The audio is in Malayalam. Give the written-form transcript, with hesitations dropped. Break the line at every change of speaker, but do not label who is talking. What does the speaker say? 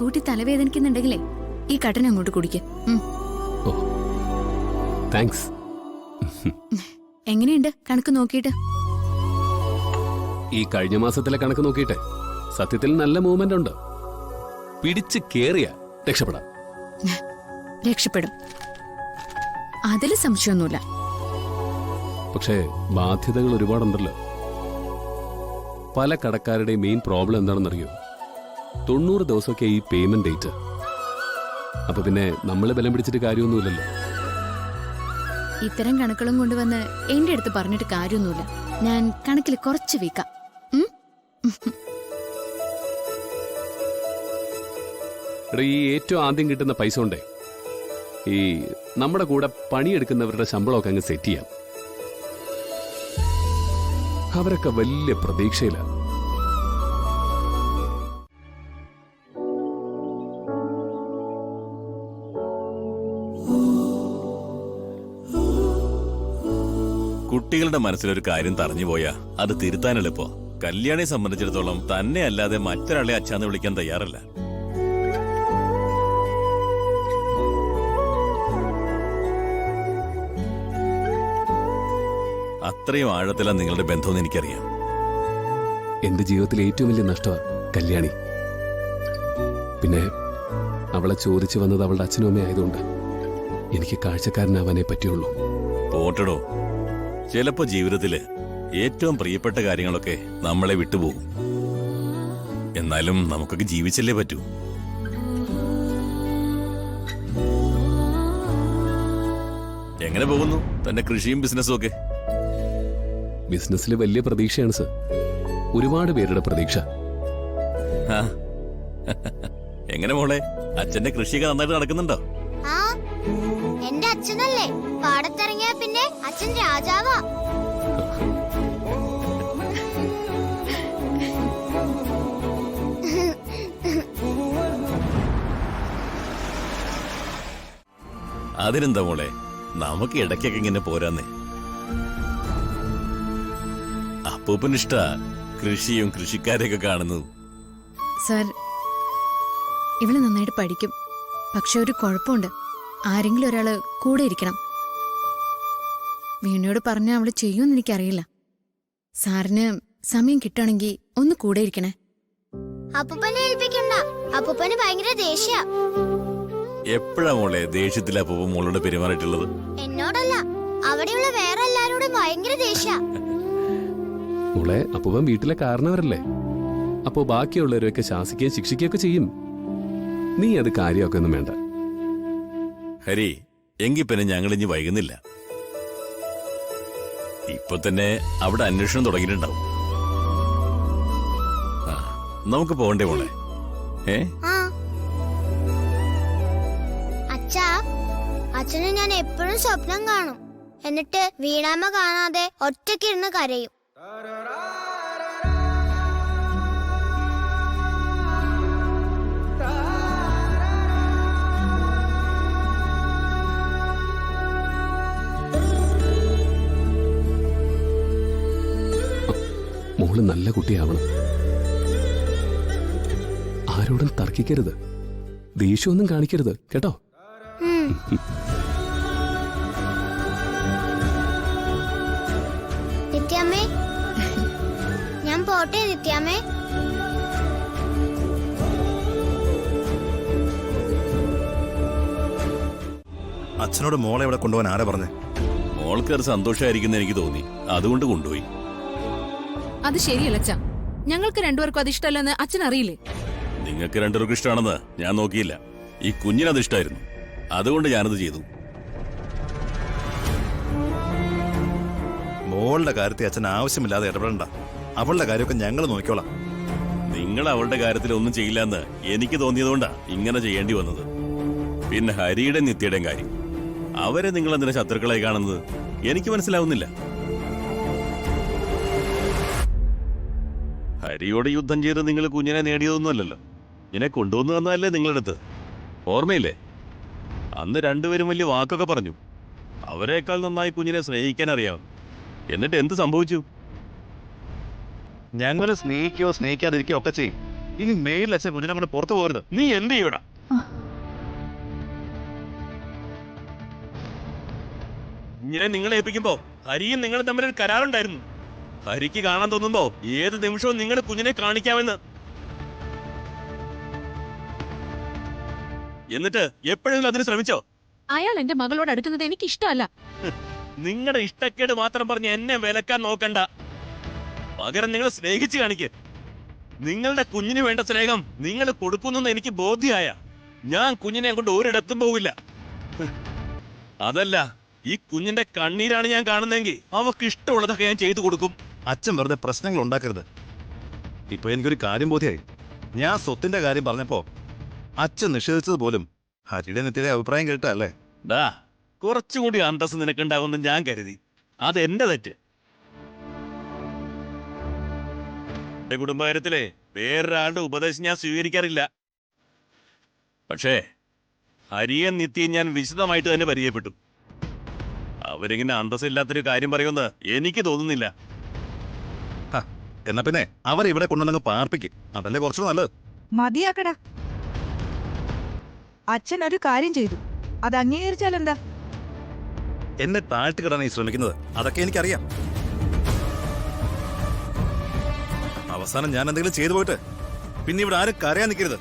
കൂട്ടി തലവേദനിക്കുന്നുണ്ടെങ്കിലേ ഈ കട്ടൻ അങ്ങോട്ട് കുടിക്ക്.
താങ്ക്സ്.
എങ്ങനെയുണ്ട് കണക്ക് നോക്കിയിട്ട്?
ഈ കഴിഞ്ഞ മാസത്തിലെ കണക്ക് നോക്കിയിട്ടെ സത്യത്തിൽ നല്ല മൂവ്മെന്റ് ഉണ്ട്. പിടിച്ച് കേറിയ രക്ഷപ്പെടാം.
രക്ഷപ്പെടും, അതില് സംശയമൊന്നുമില്ല.
പക്ഷേ ബാധ്യതകൾ ഒരുപാടുണ്ടല്ലോ. പല കടക്കാരുടെയും മെയിൻ പ്രോബ്ലം എന്താണെന്നറിയോ? 90 ദിവസമൊക്കെ ഈ പേയ്മെന്റ് ഡേറ്റ്. അപ്പൊ പിന്നെ നമ്മളെ ബലം പിടിച്ചിട്ട് കാര്യമൊന്നുമില്ലല്ലോ.
ഇത്തരം കണക്കുകളും കൊണ്ടുവന്ന് എന്റെ അടുത്ത് പറഞ്ഞിട്ട് കാര്യമൊന്നുമില്ല. ഞാൻ കണക്കിൽ കുറച്ച് വീക്കാം.
ഈ ഏറ്റവും ആദ്യം കിട്ടുന്ന പൈസ കൊണ്ടേ ഈ നമ്മുടെ കൂടെ പണിയെടുക്കുന്നവരുടെ ശമ്പളമൊക്കെ അങ്ങ് സെറ്റ് ചെയ്യാം. അവരൊക്കെ വലിയ പ്രതീക്ഷയിലാണ്.
കുട്ടികളുടെ മനസ്സിലൊരു കാര്യം തറഞ്ഞു പോയാ അത് തിരുത്താൻ എളുപ്പോ. കല്യാണിയെ സംബന്ധിച്ചിടത്തോളം തന്നെ അല്ലാതെ മറ്റൊരാളെ അച്ഛാന്ന് വിളിക്കാൻ തയ്യാറല്ല. അത്രയും ആഴത്തിലാണ് നിങ്ങളുടെ ബന്ധമെന്ന് എനിക്കറിയാം.
എന്റെ ജീവിതത്തിലെ ഏറ്റവും വലിയ നഷ്ടമാണ് കല്യാണി. പിന്നെ അവളെ ചോദിച്ചു വന്നത് അവളുടെ അച്ഛനും അമ്മയും ആയതുകൊണ്ട് എനിക്ക് കാഴ്ചക്കാരനാവാനേ പറ്റുള്ളൂ.
പോട്ടടോ, ചിലപ്പോ ജീവിതത്തില് ഏറ്റവും പ്രിയപ്പെട്ട കാര്യങ്ങളൊക്കെ നമ്മളെ വിട്ടുപോകും. എന്നാലും നമുക്കൊക്കെ ജീവിച്ചല്ലേ പറ്റൂ. എങ്ങനെ പോകുന്നു തന്റെ കൃഷിയും ബിസിനസ്സും ഒക്കെ?
ബിസിനസ്സിൽ വലിയ പ്രതീക്ഷയാണ് സർ. ഒരുപാട് പേരുടെ പ്രതീക്ഷ.
എങ്ങനെ മോളെ, അച്ഛന്റെ കൃഷിയൊക്കെ നന്നായിട്ട് നടക്കുന്നുണ്ടോ?
എന്റെ അച്ഛനല്ലേ പാടത്തിറങ്ങിയ പിന്നെ അച്ഛൻ രാജാവാ.
അതിനെന്താ മോളെ, നമുക്ക് ഇടയ്ക്കൊക്കെ ഇങ്ങനെ പോരാന്നേ. അപ്പൂപ്പനിഷ്ട കൃഷിയും കൃഷിക്കാരെയൊക്കെ കാണുന്നു.
സർ, ഇവള് നന്നായിട്ട് പഠിക്കും. പക്ഷെ ഒരു കുഴപ്പമുണ്ട്, ആരെങ്കിലും ഒരാള് കൂടെ ഇരിക്കണം. വീണയോട് പറഞ്ഞ അവള് ചെയ്യുമെന്ന് എനിക്കറിയില്ല. സാറിന് സമയം കിട്ടുകയാണെങ്കിൽ ഒന്ന് കൂടെ ഇരിക്കണേ.
അപ്പൂപ്പനെ ഏൽപ്പിക്കണ്ട, അപ്പൂപ്പന് ഭയങ്കര ദേഷ്യ.
എപ്പോഴാ മോളെ ദേഷ്യത്തിൽ അപ്പൂപ്പ മോളോട് പെരുമാറിയിട്ടുള്ളത്?
എന്നോടല്ല, അവിടെയുള്ള വേറെ എല്ലാരോടും ഭയങ്കര ദേഷ്യ.
മോളെ, അപ്പൂപ്പൻ വീട്ടിലെ കാരണവരല്ലേ. അപ്പോ ബാക്കിയുള്ളവരൊക്കെ ശാസിക്കുകയും ശിക്ഷിക്കുകയൊക്കെ ചെയ്യും. നീ അത് കാര്യമൊക്കെ ഒന്നും വേണ്ട.
ഹരി, എങ്കിൽ പിന്നെ ഞങ്ങൾ ഇനി വൈകുന്നില്ല. ഇപ്പൊ തന്നെ അവിടെ അന്വേഷണം തുടങ്ങിയിട്ടുണ്ടാവും. നമുക്ക് പോകണ്ടേ മോളെ?
അച്ഛാ, അച്ഛനെ ഞാൻ എപ്പോഴും സ്വപ്നം കാണും. എന്നിട്ട് വീണാമ്മ കാണാതെ ഒറ്റയ്ക്കിരുന്ന് കരയും.
മോള് നല്ല കുട്ടിയാവണം. ആരോടും തർക്കിക്കരുത്, ദേഷ്യമൊന്നും കാണിക്കരുത് കേട്ടോ.
നിത്യാമ്മേ, ഞാൻ പോട്ടെ നിത്യാമ്മേ.
അച്ഛനോട് മോളെ ഇവിടെ കൊണ്ടുപോകാൻ ആരാ പറഞ്ഞേ?
മോൾക്ക് അത് സന്തോഷമായിരിക്കുന്ന എനിക്ക് തോന്നി, അതുകൊണ്ട് കൊണ്ടുപോയി.
അത് ശരിയല്ല അച്ഛാ, ഞങ്ങൾക്ക് രണ്ടുപേർക്കും അത് ഇഷ്ടമല്ലെന്ന് അച്ഛൻ അറിയില്ലേ?
നിങ്ങൾക്ക് രണ്ടുപേർക്കും ഇഷ്ടമാണെന്ന് ഞാൻ നോക്കിയില്ല. ഈ കുഞ്ഞിനത് ഇഷ്ടമായിരുന്നു, അതുകൊണ്ട് ഞാനത് ചെയ്തു.
മോളുടെ കാര്യത്തിൽ അച്ഛൻ ആവശ്യമില്ലാതെ ഇടപെടണ്ട. അവളുടെ കാര്യമൊക്കെ ഞങ്ങൾ നോക്കിക്കോളാം.
നിങ്ങൾ അവളുടെ കാര്യത്തിൽ ഒന്നും ചെയ്യില്ലെന്ന് എനിക്ക് തോന്നിയതുകൊണ്ടാ ഇങ്ങനെ ചെയ്യേണ്ടി വന്നത്. പിന്നെ ഹരിയുടെ നിത്യയുടെയും കാര്യം, അവരെ നിങ്ങൾ എന്തിനാ ശത്രുക്കളായി കാണുന്നത് എനിക്ക് മനസ്സിലാവുന്നില്ല. ഹരിയോട് യുദ്ധം ചെയ്ത് നിങ്ങൾ കുഞ്ഞിനെ നേടിയതൊന്നുമല്ലല്ലോ. ഇങ്ങനെ കൊണ്ടുവന്നു തന്നതല്ലേ നിങ്ങളുടെ അടുത്ത്, ഓർമ്മയില്ലേ? അന്ന് രണ്ടുപേരും വലിയ വാക്കൊക്കെ പറഞ്ഞു. അവരെക്കാൾ നന്നായി കുഞ്ഞിനെ സ്നേഹിക്കാൻ അറിയാം. എന്നിട്ട് എന്ത് സംഭവിച്ചു?
ഞങ്ങൾ സ്നേഹിക്കുകയോ സ്നേഹിക്കാതിരിക്കുകയോ ഒക്കെ ചെയ്യും.
ഇനി മേലിൽ അച്ഛൻ കുഞ്ഞിനെ കൊണ്ട് പുറത്തു പോകരുത്. നീ എന്ത് ചെയ്യടാ? ഇങ്ങനെ നിങ്ങളെ ഏൽപ്പിക്കുമ്പോ ഹരിയും നിങ്ങളും തമ്മിൽ ഒരു കരാറുണ്ടായിരുന്നു. ഹരിക്ക് കാണാൻ തോന്നുമ്പോ ഏത് നിമിഷവും നിങ്ങൾ കുഞ്ഞിനെ കാണിക്കാമെന്ന്. എന്നിട്ട് എപ്പോഴെങ്കിലും അതിന് ശ്രമിച്ചോ?
അയാൾ എന്റെ മകളോട് അടുക്കുന്നത് എനിക്ക് ഇഷ്ടമല്ല.
നിങ്ങളുടെ ഇഷ്ടക്കേട് മാത്രം പറഞ്ഞ് എന്നെ വിലക്കാൻ നോക്കണ്ട. പകരം നിങ്ങൾ സ്നേഹിച്ച് കാണിക്ക്. നിങ്ങളുടെ കുഞ്ഞിന് വേണ്ട സ്നേഹം നിങ്ങൾ കൊടുക്കുന്നെന്ന് എനിക്ക് ബോധ്യമായ ഞാൻ കുഞ്ഞിനെ കൊണ്ട് ഒരിടത്തും പോവില്ല. അതല്ല, ഈ കുഞ്ഞിന്റെ കണ്ണീരാണ് ഞാൻ കാണുന്നതെങ്കിൽ അവക്ക് ഇഷ്ടമുള്ളതൊക്കെ ഞാൻ ചെയ്തു കൊടുക്കും.
അച്ഛൻ വെറുതെ പ്രശ്നങ്ങൾ ഉണ്ടാക്കരുത്. ഇപ്പൊ എനിക്കൊരു കാര്യം ബോധ്യായി. ഞാൻ സ്വത്തിന്റെ കാര്യം പറഞ്ഞപ്പോ അച്ഛൻ നിഷേധിച്ചത് പോലും ഹരിയുടെ നെറ്റിയുടെ അഭിപ്രായം കേട്ടല്ലേ?
ഡാ, കുറച്ചുകൂടി അന്തസ് നിനക്കുണ്ടാവുമെന്ന് ഞാൻ കരുതി. അതെന്റെ തെറ്റ്. എന്റെ കുടുംബകാര്യത്തിലെ വേറൊരാളുടെ ഉപദേശം ഞാൻ സ്വീകരിക്കാറില്ല. പക്ഷേ ഹരിയെ നിത്യം ഞാൻ വിശദമായിട്ട് തന്നെ പരിചയപ്പെട്ടു. അവരിങ്ങനെ അന്തസ്സില്ലാത്തൊരു കാര്യം പറയുമെന്ന് എനിക്ക് തോന്നുന്നില്ല.
എന്നാ പിന്നെ അവരെ ഇവിടെ കൊണ്ടുവന്നങ്ങ് പാർപ്പിക്കും. അതല്ലേ കുറച്ചുകൂടെ നല്ലത്.
മതിയാക്കടാ. അച്ഛൻ ഒരു കാര്യം ചെയ്തു, അത് അംഗീകരിച്ചാൽ എന്താ?
എന്നെ താഴ്ത്തിക്കിടാൻ ഈ ശ്രമിക്കുന്നത് അതൊക്കെ എനിക്കറിയാം. അവസാനം ഞാൻ എന്തെങ്കിലും ചെയ്തു പോയിട്ട് പിന്നെ ഇവിടെ ആരും കരയാൻ നിൽക്കരുത്.